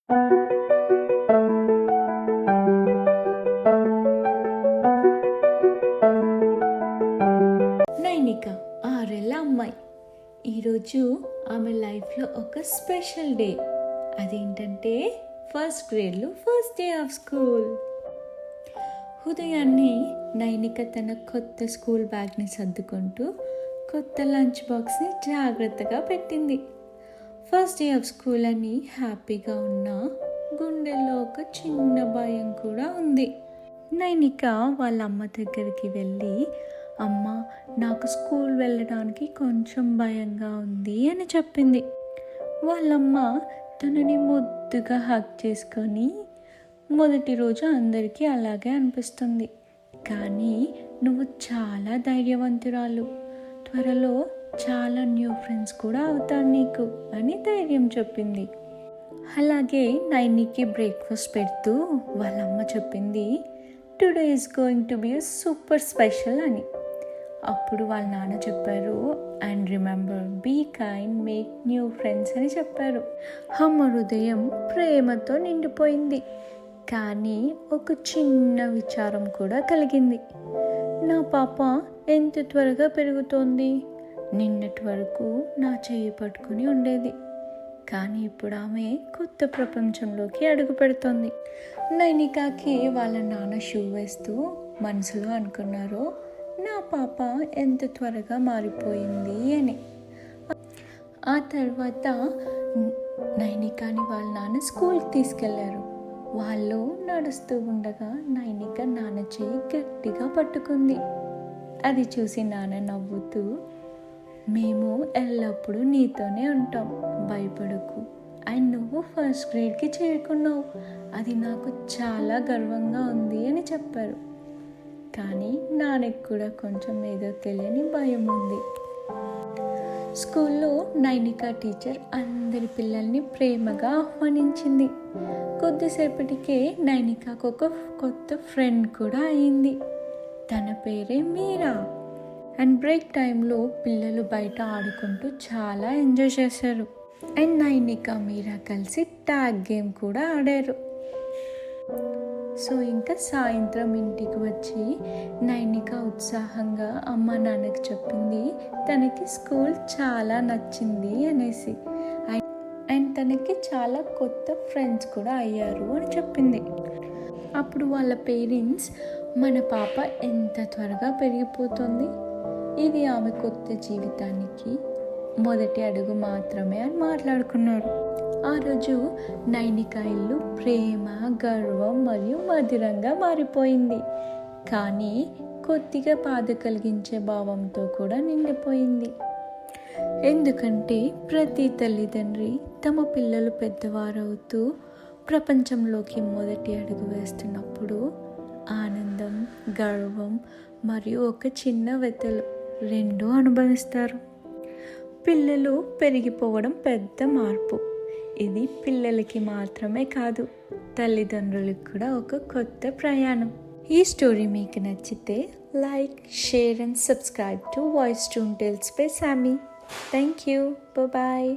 నైనిక 6 ఏళ్ల అమ్మాయి. ఈరోజు ఆమె లైఫ్లో ఒక స్పెషల్ డే. అదేంటంటే ఫస్ట్ గ్రేడ్లో ఫస్ట్ డే ఆఫ్ స్కూల్. ఉదయాన్నే నైనిక తన కొత్త స్కూల్ బ్యాగ్ని సర్దుకుంటూ కొత్త లంచ్ బాక్స్ని జాగ్రత్తగా పెట్టింది. ఫస్ట్ డే ఆఫ్ స్కూల్ అని హ్యాపీగా ఉన్న గుండెల్లో ఒక చిన్న భయం కూడా ఉంది. నైనిక వాళ్ళ అమ్మ దగ్గరికి వెళ్ళి, అమ్మ, నాకు స్కూల్ వెళ్ళడానికి కొంచెం భయంగా ఉంది అని చెప్పింది. వాళ్ళమ్మ తనని ముద్దుగా హగ్ చేసుకొని, మొదటి రోజు అందరికీ అలాగే అనిపిస్తుంది, కానీ నువ్వు చాలా ధైర్యవంతురాలు, త్వరలో చాలా న్యూ ఫ్రెండ్స్ కూడా అవుతారు నీకు అని ధైర్యం చెప్పింది. అలాగే నైనికి బ్రేక్ఫాస్ట్ పెడుతూ వాళ్ళమ్మ చెప్పింది, today is going to be super special అని. అప్పుడు వాళ్ళ నాన్న చెప్పారు, and remember, be kind, make new friends అని చెప్పారు. అమ్మ హృదయం ప్రేమతో నిండిపోయింది. కానీ ఒక చిన్న విచారం కూడా కలిగింది. నా పాప ఎంత త్వరగా పెరుగుతోంది. నిన్నటి వరకు నా చెయ్యి పట్టుకుని ఉండేది, కానీ ఇప్పుడు ఆమె కొత్త ప్రపంచంలోకి అడుగు పెడుతోంది. నైనికాకి వాళ్ళ నాన్న షూ వేస్తూ మనసులో అనుకున్నారు, నా పాప ఎంత త్వరగా మారిపోయింది అని. ఆ తర్వాత నైనికాని వాళ్ళ నాన్న స్కూల్కి తీసుకెళ్లారు. వాళ్ళు నడుస్తూ ఉండగా నైనిక నాన్న చేయి గట్టిగా పట్టుకుంది. అది చూసి నాన్న నవ్వుతూ, మేము ఎల్లప్పుడూ నీతోనే ఉంటాం, భయపడకు. అండ్ నువ్వు ఫస్ట్ గ్రేడ్కి చేరుకున్నావు, అది నాకు చాలా గర్వంగా ఉంది అని చెప్పారు. కానీ నాన్నకి కూడా కొంచెం ఏదో తెలియని భయం ఉంది. స్కూల్లో నైనిక టీచర్ అందరి పిల్లల్ని ప్రేమగా ఆహ్వానించింది. కొద్దిసేపటికే నైనికాకు ఒక కొత్త ఫ్రెండ్ కూడా అయింది. తన పేరే మీరా. అండ్ బ్రేక్ టైంలో పిల్లలు బయట ఆడుకుంటూ చాలా ఎంజాయ్ చేశారు. అండ్ నైనిక, మీరా కలిసి ట్యాగ్ గేమ్ కూడా ఆడారు. సో ఇంకా సాయంత్రం ఇంటికి వచ్చి నైనిక ఉత్సాహంగా అమ్మ నాన్నకి చెప్పింది, తనకి స్కూల్ చాలా నచ్చింది అనేసి. అండ్ తనకి చాలా కొత్త ఫ్రెండ్స్ కూడా అయ్యారు అని చెప్పింది. అప్పుడు వాళ్ళ పేరెంట్స్, మన పాప ఎంత త్వరగా పెరిగిపోతుంది, ఇది ఆమె కొత్త జీవితానికి మొదటి అడుగు మాత్రమే అని మాట్లాడుకున్నారు. ఆ రోజు నైనిక ఇల్లు ప్రేమ, గర్వం మరియు మధురంగా మారిపోయింది. కానీ కొద్దిగా బాధ కలిగించే భావంతో కూడా నిండిపోయింది. ఎందుకంటే ప్రతి తల్లిదండ్రి తమ పిల్లలు పెద్దవారవుతూ ప్రపంచంలోకి మొదటి అడుగు వేస్తున్నప్పుడు ఆనందం, గర్వం మరియు ఒక చిన్న వెతలు రెండూ అనుభవిస్తారు. పిల్లలు పెరిగిపోవడం పెద్ద మార్పు. ఇది పిల్లలకి మాత్రమే కాదు, తల్లిదండ్రులకు కూడా ఒక కొత్త ప్రయాణం. ఈ స్టోరీ మీకు నచ్చితే like, share and subscribe to voice toon tales by Sami. Thank you. Bye.